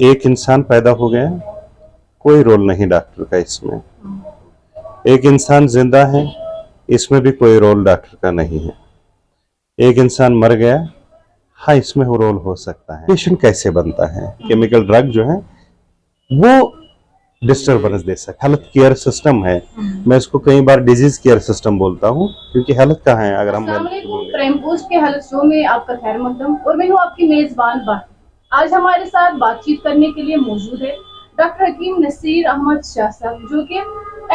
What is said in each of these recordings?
एक इंसान पैदा हो गया, कोई रोल नहीं डॉक्टर का इसमें। एक इंसान जिंदा है, इसमें भी कोई रोल डॉक्टर का नहीं है। एक इंसान मर गया, हाँ इसमें वो रोल हो सकता है। पेशेंट कैसे बनता है, केमिकल ड्रग जो है वो डिस्टर्बेंस दे सकता है। हेल्थ केयर सिस्टम है, मैं इसको कई बार डिजीज केयर सिस्टम बोलता हूँ, क्योंकि हेल्थ कहाँ है अगर हम प्राइम पोस्ट के हेल्थ शो में आपका खैर मकदम। और मैं हूँ आपकी मेजबान बात। आज हमारे साथ बातचीत करने के लिए मौजूद है डॉक्टर हकीम नसीर अहमद शाह साहब, जो कि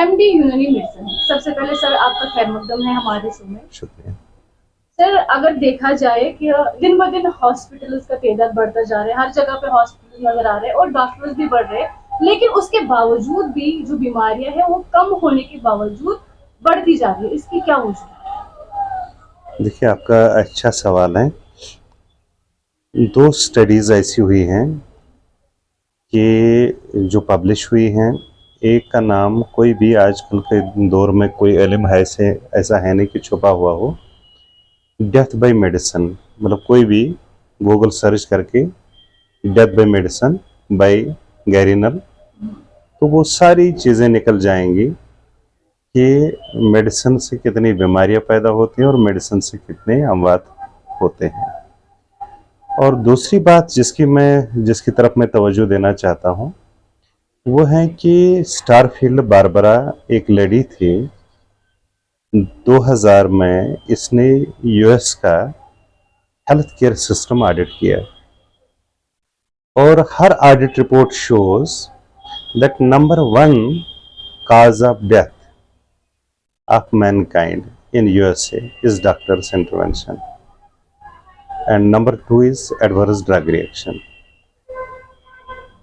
MD यूनानी मेडिसिन है। सबसे पहले सर आपका खैर मकदम है हमारे शो में। शुक्रिया। सर अगर देखा जाए कि दिन ब दिन हॉस्पिटल्स का तादाद बढ़ता जा रहा है, हर जगह पे हॉस्पिटल नजर आ रहे हैं और डॉक्टर्स भी बढ़ रहे हैं, लेकिन उसके बावजूद भी जो बीमारियां हैं वो कम होने के बावजूद बढ़ती जा रही है, इसकी क्या वजह है? देखिए, आपका अच्छा सवाल है। दो स्टडीज ऐसी हुई हैं कि जो पब्लिश हुई हैं, एक का नाम कोई भी आजकल के दौर में कोई इल्म है ऐसा है नहीं कि छुपा हुआ हो। डेथ बाय मेडिसिन, मतलब कोई भी गूगल सर्च करके डेथ बाय मेडिसिन बाय गैरिनल, तो वो सारी चीज़ें निकल जाएंगी कि मेडिसिन से कितनी बीमारियां पैदा होती हैं और मेडिसिन से कितने अमवात होते हैं। और दूसरी बात जिसकी तरफ मैं तवज्जो देना चाहता हूँ, वो है कि स्टारफील्ड बारबरा एक लेडी थी, 2000 में इसने US का हेल्थ केयर सिस्टम ऑडिट किया और हर audit report shows that number 1 cause of death of mankind in USA is doctor's intervention and number 2 is adverse drug reaction।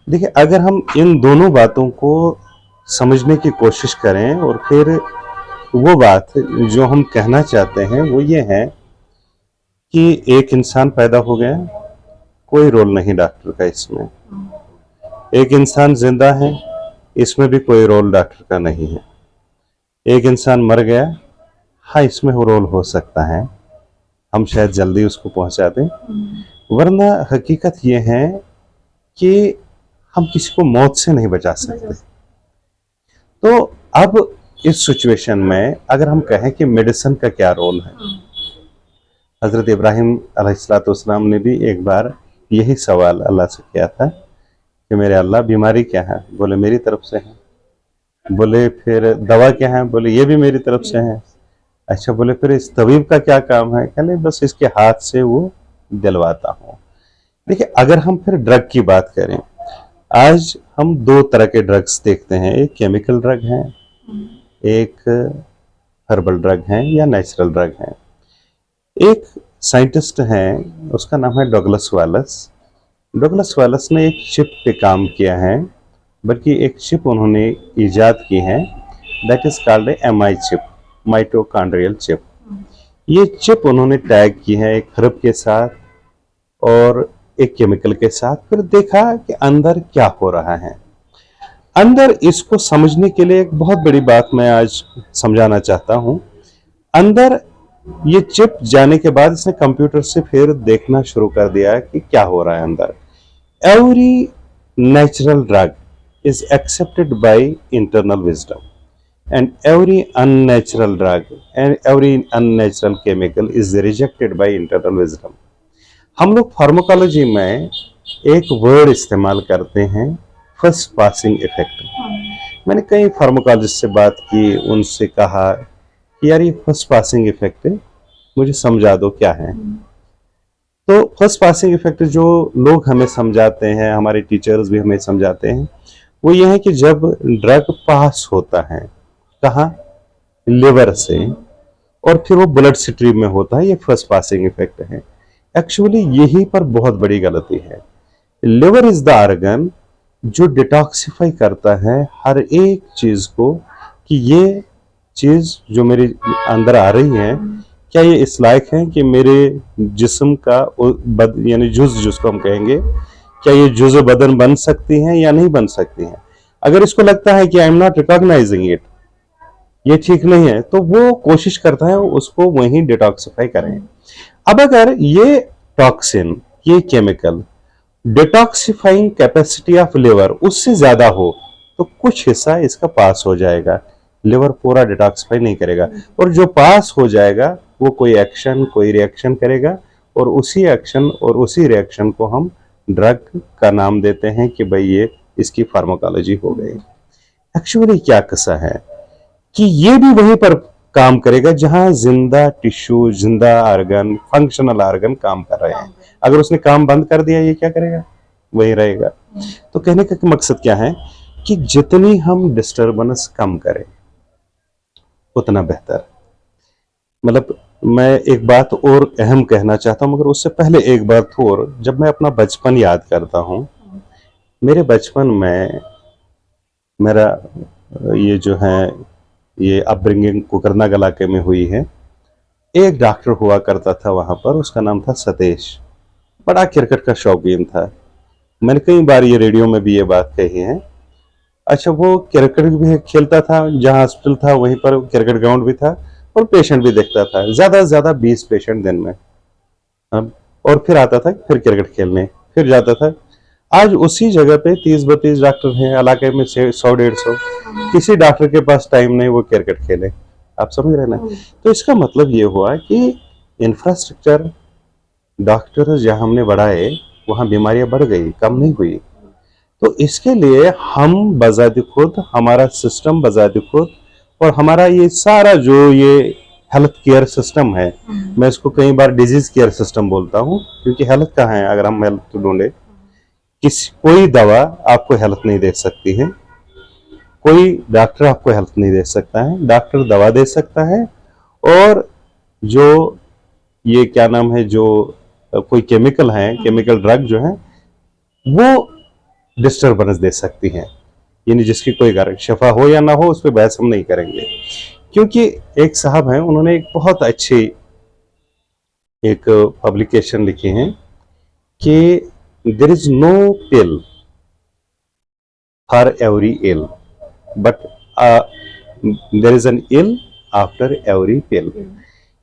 देखिए, अगर हम इन दोनों बातों को समझने की कोशिश करें और फिर वो बात जो हम कहना चाहते हैं वो ये है कि एक इंसान पैदा हो गया, कोई रोल नहीं डॉक्टर का इसमें। एक इंसान जिंदा है, इसमें भी कोई रोल डॉक्टर का नहीं है। एक इंसान मर गया, हाँ इसमें वो रोल हो सकता है, हम शायद जल्दी उसको पहुंचा दें, वरना हकीकत ये है कि हम किसी को मौत से नहीं बचा सकते। तो अब इस सिचुएशन में अगर हम कहें कि मेडिसिन का क्या रोल है, हजरत इब्राहिम अलैहिस्सलाम ने भी एक बार यही सवाल अल्लाह से किया था कि मेरे अल्लाह बीमारी क्या है, बोले मेरी तरफ से है। बोले फिर दवा क्या है, बोले ये भी मेरी तरफ से है। अच्छा, बोले फिर इस तबीब का क्या काम है, कहले बस इसके हाथ से वो दिलवाता हूँ। देखिए, अगर हम फिर ड्रग की बात करें, आज हम दो तरह के ड्रग्स देखते हैं, एक केमिकल ड्रग है, एक हर्बल ड्रग है या नेचुरल ड्रग है। एक साइंटिस्ट हैं, उसका नाम है डगलस वालस। डगलस वालस ने एक चिप पे काम किया है, बल्कि एक चिप उन्होंने इजाद की है, that is called MI chip, mitochondrial chip. ये चिप उन्होंने टैग की है एक हर्ब के साथ और एक केमिकल के साथ, फिर देखा कि अंदर क्या हो रहा है अंदर। इसको समझने के लिए एक बहुत बड़ी बात मैं आज समझाना चाहता हूं। अंदर ये चिप जाने के बाद इसने कंप्यूटर से फिर देखना शुरू कर दिया कि क्या हो रहा है अंदर। Every natural drug is accepted by internal wisdom and every unnatural drug and every unnatural chemical is rejected by internal wisdom. हम लोग फार्माकोलॉजी में एक वर्ड इस्तेमाल करते हैं, फर्स्ट पासिंग इफेक्ट। मैंने कई फार्माकोलॉजिस्ट से बात की, उनसे कहा कि यार ये फर्स्ट पासिंग इफेक्ट है, मुझे समझा दो क्या है। तो फर्स्ट पासिंग इफेक्ट जो लोग हमें समझाते हैं, हमारे टीचर्स भी हमें समझाते हैं, वो ये है कि जब ड्रग पास होता है कहाँ, लिवर से, और फिर वो ब्लड स्ट्रीम में होता है, ये फर्स्ट पासिंग इफेक्ट है। एक्चुअली यही पर बहुत बड़ी गलती है। लिवर इज द ऑर्गन जो डिटॉक्सिफाई करता है हर एक चीज को, कि ये चीज जो मेरे अंदर आ रही है क्या ये इस लायक है कि मेरे जिस्म का यानी जुज़ जिसको हम कहेंगे, क्या ये जुज़ बदन बन सकती हैं या नहीं बन सकती हैं। अगर इसको लगता है कि I am not recognising it, ये ठीक नहीं है, तो वो कोशिश करता है उसको वहीं डिटॉक्सिफाई करें। अब अगर ये टॉक्सिन, ये chemical detoxifying capacity of liver उससे ज्यादा हो तो कुछ हिस्सा इसका पास हो जाएगा, लिवर पूरा डिटॉक्सिफाई नहीं करेगा, और जो पास हो जाएगा वो कोई एक्शन कोई रिएक्शन करेगा, और उसी एक्शन और उसी रिएक्शन को हम ड्रग का नाम देते हैं कि भाई ये इसकी फार्माकोलॉजी हो गई। एक्चुअली क्या किस्सा है कि ये भी वहीं पर काम करेगा जहां जिंदा टिश्यू, जिंदा आर्गन, फंक्शनल आर्गन काम कर रहे हैं। अगर उसने काम बंद कर दिया ये क्या करेगा, वही रहेगा। तो कहने का मकसद क्या है कि जितनी हम डिस्टरबेंस कम करें उतना बेहतर। मतलब मैं एक बात और अहम कहना चाहता हूं, मगर उससे पहले एक बात और, जब मैं अपना बचपन याद करता हूं, मेरे बचपन में मेरा ये जो है ये अपब्रिंगिंग कुकरनाग इलाके में हुई है। एक डॉक्टर हुआ करता था वहां पर, उसका नाम था सतेश, बड़ा क्रिकेट का शौकीन था। मैंने कई बार ये रेडियो में भी ये बात कही है। अच्छा, वो क्रिकेट भी खेलता था, जहां हॉस्पिटल था वहीं पर क्रिकेट ग्राउंड भी था, और पेशेंट भी देखता था, ज्यादा से ज्यादा 20 पेशेंट दिन में। और फिर आता था फिर क्रिकेट खेलने, फिर जाता था। आज उसी जगह पे 30-32 डॉक्टर हैं, इलाके में 100-150। किसी डॉक्टर के पास टाइम नहीं वो क्रिकेट खेले। आप समझ रहे ना। तो इसका मतलब ये हुआ कि इंफ्रास्ट्रक्चर, डॉक्टर जहां हमने बढ़ाए वहां बीमारियां बढ़ गई, कम नहीं हुई। तो इसके लिए हम बजाते खुद, हमारा सिस्टम बजाते खुद, और हमारा ये सारा जो ये हेल्थ केयर सिस्टम है, मैं इसको कई बार डिजीज केयर सिस्टम बोलता हूँ, क्योंकि हेल्थ कहाँ है अगर हम हेल्थ ढूंढे। कोई दवा आपको हेल्थ नहीं दे सकती है, कोई डॉक्टर आपको हेल्थ नहीं दे सकता है। डॉक्टर दवा दे सकता है, और जो ये क्या नाम है, जो कोई केमिकल है, केमिकल ड्रग जो है वो डिस्टर्बेंस दे सकती हैं। यानी जिसकी कोई शफा हो या ना हो उस पर बहस हम नहीं करेंगे। क्योंकि एक साहब हैं, उन्होंने एक बहुत अच्छी एक पब्लिकेशन लिखी है कि there is no pill for every ill, but there is an ill after every pill.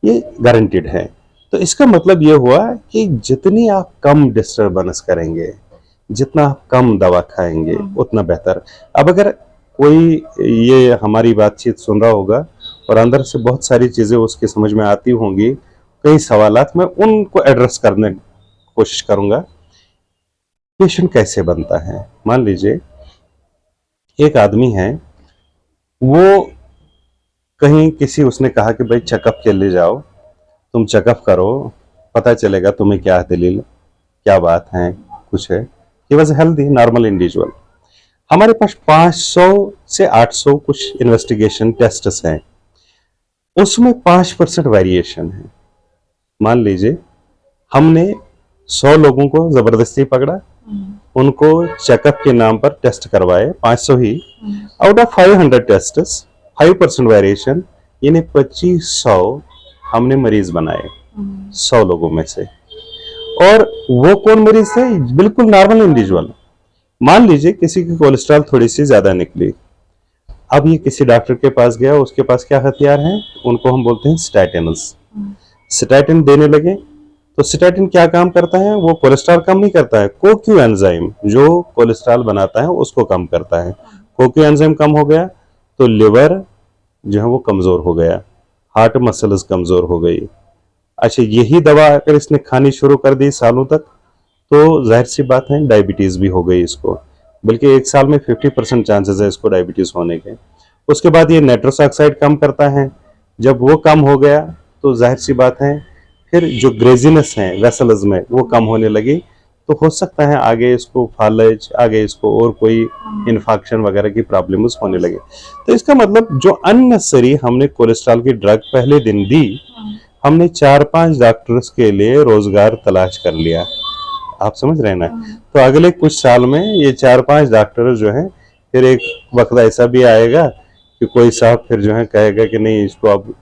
ये गारंटेड है। तो इसका मतलब ये हुआ कि जितनी आप कम डिस्टर्बेंस करेंगे, जितना आप कम दवा खाएंगे उतना बेहतर। अब अगर कोई ये हमारी बातचीत सुन रहा होगा और अंदर से बहुत सारी चीजें उसकी समझ में आती होंगी, कई सवालात, मैं उनको एड्रेस करने की कोशिश करूंगा। पेशेंट कैसे बनता है? मान लीजिए एक आदमी है, वो कहीं किसी उसने कहा कि भाई चेकअप के लिए जाओ, तुम चेकअप करो, पता चलेगा तुम्हें क्या दलील, क्या बात है, कुछ है। He was healthy normal individual. हमारे पास 500 से 800 कुछ इन्वेस्टिगेशन टेस्ट्स हैं, उसमें 5% वेरिएशन है। मान लीजिए हमने 100 लोगों को जबरदस्ती पकड़ा, उनको चेकअप के नाम पर टेस्ट करवाए, 500 ही। आउट ऑफ 500 टेस्ट्स 5% वेरिएशन, यानी 2500 हमने मरीज बनाए 100 लोगों में से। और वो कौन मरीज थे? बिल्कुल नॉर्मल इंडिविजुअल। मान लीजिए किसी की कोलेस्ट्रॉल थोड़ी सी ज्यादा निकली, अब ये किसी डॉक्टर के पास गया, उसके पास क्या हथियार हैं? उनको हम बोलते हैं स्टैटिन्स। स्टैटिन देने लगे, तो स्टैटिन क्या काम करता है? वो कोलेस्ट्रॉल कम नहीं करता है, कोक्यू एंजाइम जो कोलेस्ट्रॉल बनाता है उसको कम करता है। कोक्यू एंजाइम कम हो गया तो लिवर जो है वो कमजोर हो गया, हार्ट मसल्स कमजोर हो गई। अच्छा, यही दवा अगर इसने खानी शुरू कर दी सालों तक, तो जाहिर सी बात है डायबिटीज भी हो गई इसको, बल्कि एक साल में 50% चांसेस है इसको डायबिटीज होने के। उसके बाद ये नाइट्रस ऑक्साइड कम करता है, जब वो कम हो गया तो जाहिर सी बात है फिर जो ग्रेजीनेस है वेसल्स में वो कम होने लगी, तो हो सकता है आगे इसको फालज, आगे इसको और कोई इन्फेक्शन वगैरह की प्रॉब्लम्स होने लगे। तो इसका मतलब जो अननेसेसरी हमने कोलेस्ट्रॉल की ड्रग पहले दिन दी, हमने 4-5 डॉक्टर्स के लिए रोजगार तलाश कर लिया। आप समझ रहे हैं ना। तो अगले कुछ साल में ये 4-5 डॉक्टर जो हैं, फिर एक वक्त ऐसा भी आएगा कि कोई साहब फिर जो है कहेगा कि नहीं इसको अब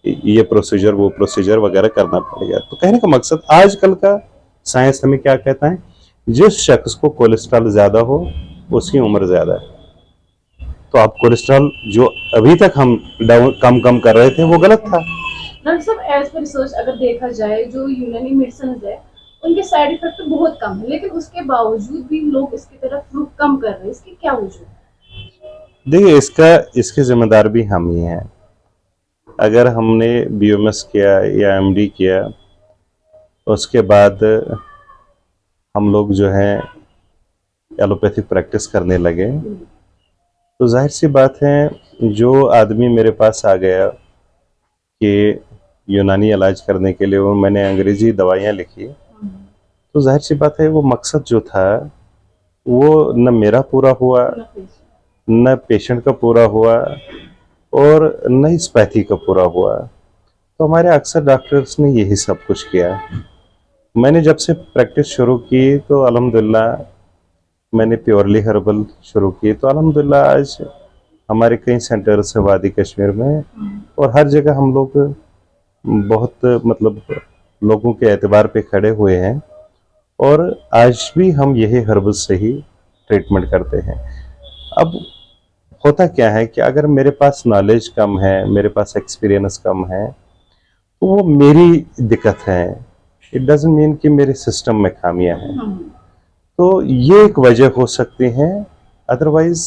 ये प्रोसीजर वो प्रोसीजर वगैरह करना पड़ेगा। तो कहने का मकसद आजकल का साइंस हमें क्या कहता है, जिस शख्स को कोलेस्ट्रॉल ज्यादा हो उसकी उम्र ज्यादा है। तो आप कोलेस्ट्रॉल जो अभी तक हम कम कर रहे थे वो गलत था। डॉक्टर साहब, एज पर रिसर्च अगर देखा जाए, जो यूनानी मेडिसिन है उनके साइड इफेक्ट तो बहुत कम है, लेकिन उसके बावजूद भी लोग इसकी तरफ रुख कम कर रहे हैं। इसकी क्या वजह है? देखिए, इसके जिम्मेदार भी हम ही हैं। अगर हमने बीएमएस किया या एमडी किया, उसके बाद हम लोग जो है एलोपैथिक प्रैक्टिस करने लगे, तो जाहिर सी बात है, जो आदमी मेरे पास आ गया कि यूनानी इलाज करने के लिए, वो मैंने अंग्रेजी दवाइयाँ लिखी, तो जाहिर सी बात है वो मकसद जो था वो न मेरा पूरा हुआ, न पेशेंट का पूरा हुआ, और न इस पैथी का पूरा हुआ। तो हमारे अक्सर डॉक्टर्स ने यही सब कुछ किया। मैंने जब से प्रैक्टिस शुरू की तो अल्हम्दुलिल्लाह मैंने प्योरली हर्बल शुरू की, तो अल्हम्दुलिल्लाह आज हमारे कई सेंटर्स हैं वादी कश्मीर में, और हर जगह हम लोग बहुत मतलब लोगों के एतबार पे खड़े हुए हैं, और आज भी हम यही हर्बल से ही ट्रीटमेंट करते हैं। अब होता क्या है कि अगर मेरे पास नॉलेज कम है, मेरे पास एक्सपीरियंस कम है, तो वो मेरी दिक्कत है, इट डजंट मीन कि मेरे सिस्टम में खामियां हैं। तो ये एक वजह हो सकती है। अदरवाइज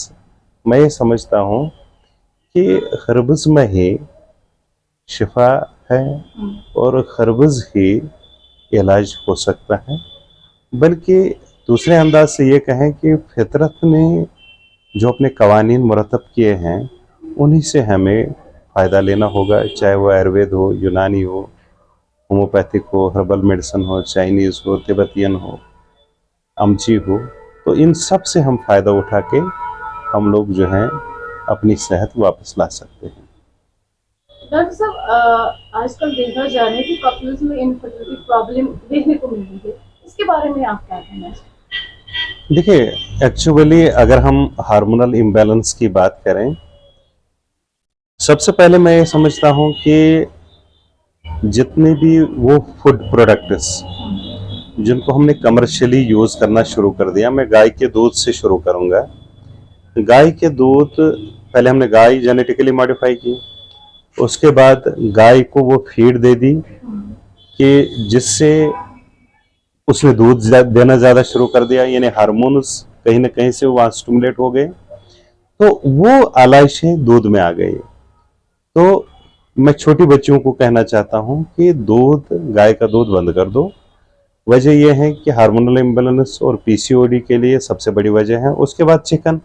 मैं ये समझता हूँ कि खरबूज में ही शिफा है, और खरबूज ही इलाज हो सकता है। बल्कि दूसरे अंदाज से ये कहें कि फितरत ने जो अपने कवानीन मुरतब किए हैं, उन्हीं से हमें फ़ायदा लेना होगा, चाहे वो आयुर्वेद हो, यूनानी हो, होम्योपैथिक हो, हर्बल मेडिसिन हो, चाइनीज़ हो, तिब्बतियन हो, अमची हो। तो इन सब से हम फ़ायदा उठा के हम लोग जो हैं अपनी सेहत वापस ला सकते हैं। डॉक्टर साहब, आजकल देखा जा रहा है कि कपल्स में इनफर्टिलिटी प्रॉब्लम देखने को मिल रही है, इसके बारे में आप क्या कहना चाहते हैं? देखिए, एक्चुअली अगर हम हार्मोनल इम्बैलेंस की बात करें, सबसे पहले मैं ये समझता हूँ कि जितने भी वो फूड प्रोडक्ट्स जिनको हमने कमर्शियली यूज़ करना शुरू कर दिया, मैं गाय के दूध से शुरू करूँगा। गाय के दूध, पहले हमने गाय जेनेटिकली मॉडिफाई की, उसके बाद गाय को वो फीड दे दी कि जिससे उसने दूध देना ज़्यादा शुरू कर दिया, यानी हार्मोन्स कहीं ना कहीं से वहाँ स्टिमुलेट हो गए, तो वो आलाइशें दूध में आ गई। तो मैं छोटी बच्चियों को कहना चाहता हूँ कि दूध, गाय का दूध बंद कर दो। वजह यह है कि हार्मोनल इम्बैलेंस और पीसीओडी के लिए सबसे बड़ी वजह है। उसके बाद चिकन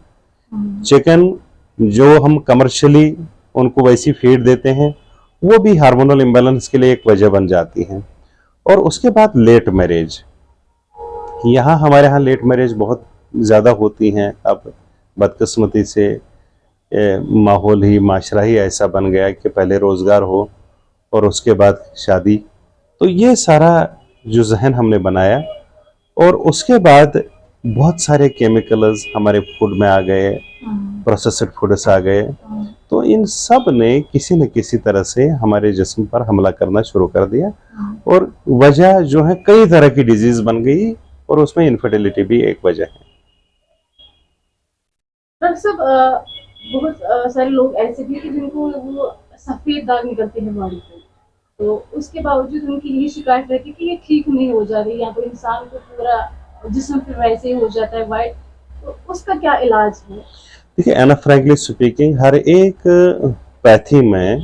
जो हम कमर्शियली उनको वैसी फीड देते हैं, वो भी हार्मोनल इम्बैलेंस के लिए एक वजह बन जाती है। और उसके बाद लेट मैरिज, यहाँ हमारे यहाँ लेट मैरिज बहुत ज़्यादा होती हैं। अब बदकिस्मती से माहौल ही, माशरा ही ऐसा बन गया कि पहले रोज़गार हो और उसके बाद शादी। तो ये सारा जो जहन हमने बनाया, और उसके बाद बहुत सारे केमिकल्स हमारे फूड में आ गए, प्रोसेस्ड फूड्स आ गए, तो इन सब ने किसी न किसी तरह से हमारे जिस्म पर हमला करना शुरू कर दिया, और वजह जो है कई तरह की डिजीज बन गई, और उसमें इनफर्टिलिटी भी एक वजह है। डॉक्टर साहब, बहुत सारे लोग ऐसे भी कि जिनको वो सफेद दाग निकलते हैं बॉडी पे, तो उसके बावजूद उनकी यही शिकायत रहती है कि ये ठीक नहीं हो जा रही, या तो इंसान को पूरा जिस्म फिर वैसे ही हो जाता है वाइट, तो उसका क्या इलाज है? देखिए, एनाफ्रैंकली स्पीकिंग, हर एक पैथी में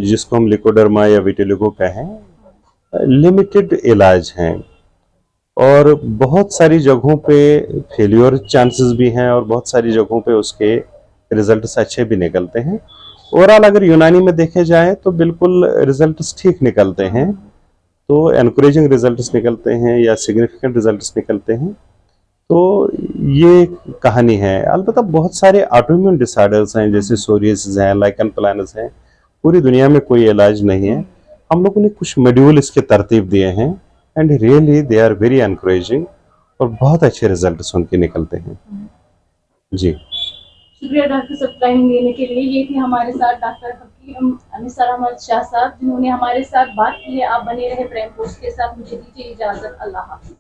जिसको हम लिकोडर्मा या विटिलिगो कहें, लिमिटेड इलाज हैं, और बहुत सारी जगहों पे फेल्योर चांसेस भी हैं, और बहुत सारी जगहों पे उसके रिजल्ट्स अच्छे भी निकलते हैं। ओवरऑल अगर यूनानी में देखे जाए तो बिल्कुल रिजल्ट्स ठीक निकलते हैं, तो एनकरेजिंग रिजल्ट्स निकलते हैं या सिग्निफिकेंट रिजल्ट्स निकलते हैं। तो ये कहानी है। अलबत्ता बहुत सारे ऑटोइम्यून डिसऑर्डर्स हैं, जैसे सोरियासिस हैं, लाइकन प्लानस हैं, पूरी दुनिया में कोई इलाज नहीं है। हम लोगों ने कुछ मॉड्यूल इसके तरतीब दिए हैं, and really they are very encouraging, और बहुत अच्छे रिजल्ट्स उनके निकलते हैं। जी, शुक्रिया डॉक्टर साहब टाइम देने के लिए। ये थी हमारे साथ डॉक्टर हकीम निसार अहमद शाह साहब, जिन्होंने हमारे साथ बात की है। आप बने रहे प्रेम पोस्ट के साथ। मुझे दीजिए इजाजत। अल्लाह हाफिज।